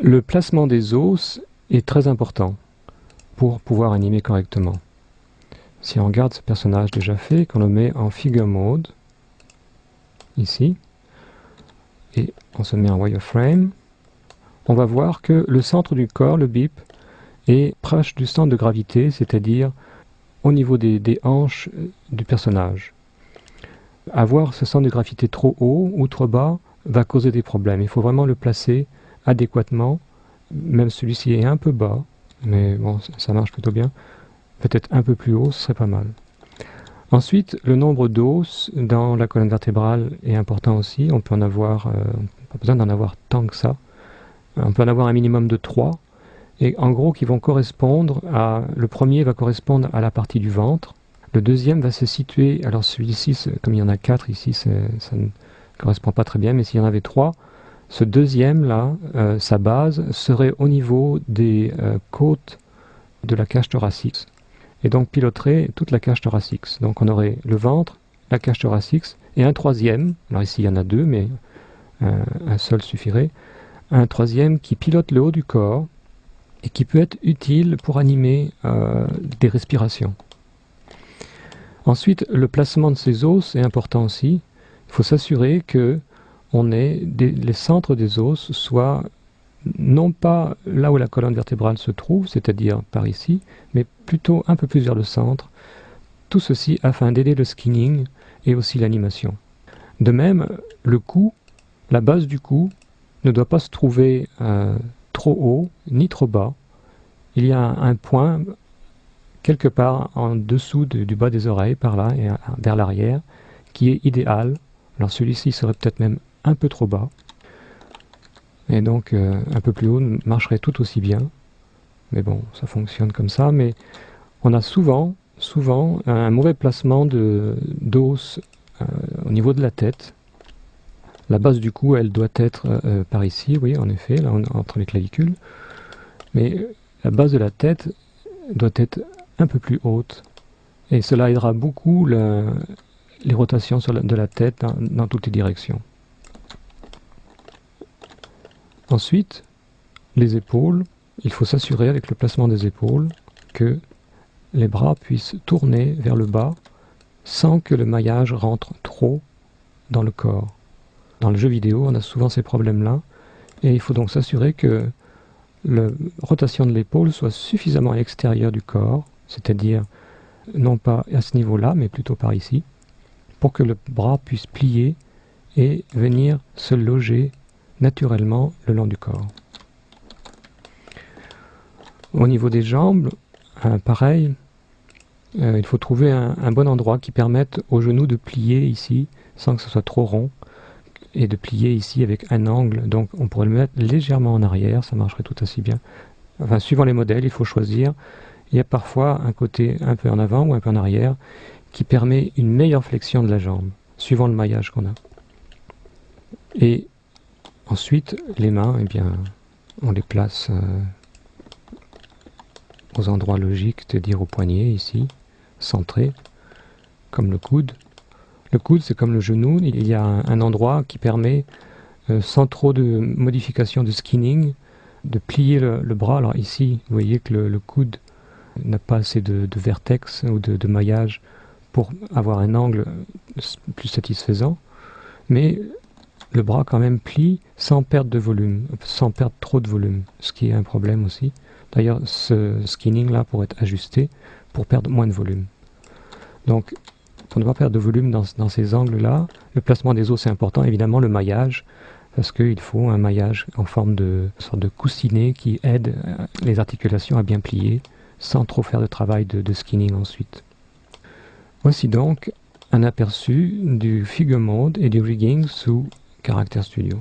Le placement des os est très important pour pouvoir animer correctement. Si on regarde ce personnage déjà fait, qu'on le met en figure mode, ici, et on se met en wireframe, on va voir que le centre du corps, le bip, est proche du centre de gravité, c'est-à-dire au niveau des hanches du personnage. Avoir ce centre de gravité trop haut ou trop bas va causer des problèmes. Il faut vraiment le placer adéquatement. Même celui-ci est un peu bas, mais bon, ça marche plutôt bien. Peut-être un peu plus haut, ce serait pas mal. Ensuite, le nombre d'os dans la colonne vertébrale est important aussi. On peut en avoir, pas besoin d'en avoir tant que ça. On peut en avoir un minimum de 3. Et en gros, qui vont correspondre à... Le premier va correspondre à la partie du ventre. Le deuxième va se situer... Alors celui-ci, comme il y en a 4 ici, ça ne correspond pas très bien. Mais s'il y en avait 3, ce deuxième-là, sa base, serait au niveau des côtes de la cage thoracique. Et donc piloterait toute la cage thoracique. Donc on aurait le ventre, la cage thoracique, et un troisième, alors ici il y en a 2, mais un seul suffirait, un troisième qui pilote le haut du corps, et qui peut être utile pour animer des respirations. Ensuite, le placement de ces os est important aussi. Il faut s'assurer que les centres des os soient non pas là où la colonne vertébrale se trouve, c'est-à-dire par ici, mais plutôt un peu plus vers le centre. Tout ceci afin d'aider le skinning et aussi l'animation. De même, le cou, la base du cou, ne doit pas se trouver trop haut ni trop bas. Il y a un point quelque part en dessous du bas des oreilles, par là, et vers l'arrière, qui est idéal. Alors celui-ci serait peut-être même un peu trop bas. Et donc un peu plus haut marcherait tout aussi bien. Mais bon, ça fonctionne comme ça. Mais on a souvent un mauvais placement d'os au niveau de la tête. La base du cou, elle doit être par ici, oui, en effet, là, entre les clavicules. Mais la base de la tête doit être un peu plus haute. Et cela aidera beaucoup les rotations de la tête dans toutes les directions. Ensuite, les épaules. Il faut s'assurer avec le placement des épaules que les bras puissent tourner vers le bas sans que le maillage rentre trop dans le corps. Dans le jeu vidéo, on a souvent ces problèmes-là, et il faut donc s'assurer que la rotation de l'épaule soit suffisamment à l'extérieur du corps, c'est-à-dire non pas à ce niveau-là, mais plutôt par ici, pour que le bras puisse plier et venir se loger naturellement le long du corps. Au niveau des jambes, pareil, il faut trouver un bon endroit qui permette aux genoux de plier ici, sans que ce soit trop rond, et de plier ici avec un angle. Donc on pourrait le mettre légèrement en arrière, ça marcherait tout aussi bien. Enfin, suivant les modèles, il faut choisir. Il y a parfois un côté un peu en avant ou un peu en arrière qui permet une meilleure flexion de la jambe, suivant le maillage qu'on a. Et ensuite, les mains, eh bien, on les place aux endroits logiques, c'est-à-dire au poignet, ici, centré, comme le coude. Le coude, c'est comme le genou, il y a un endroit qui permet, sans trop de modification de skinning, de plier le bras. Alors ici, vous voyez que le coude n'a pas assez de vertex ou de maillage pour avoir un angle plus satisfaisant, mais le bras quand même plie sans perdre de volume, sans perdre trop de volume, ce qui est un problème aussi. D'ailleurs, ce skinning là pourrait être ajusté pour perdre moins de volume. Donc, pour ne pas perdre de volume dans ces angles-là, le placement des os c'est important, évidemment le maillage, parce qu'il faut un maillage en forme de sorte de coussinet qui aide les articulations à bien plier, sans trop faire de travail de skinning ensuite. Voici donc un aperçu du figure mode et du rigging sous Character Studio.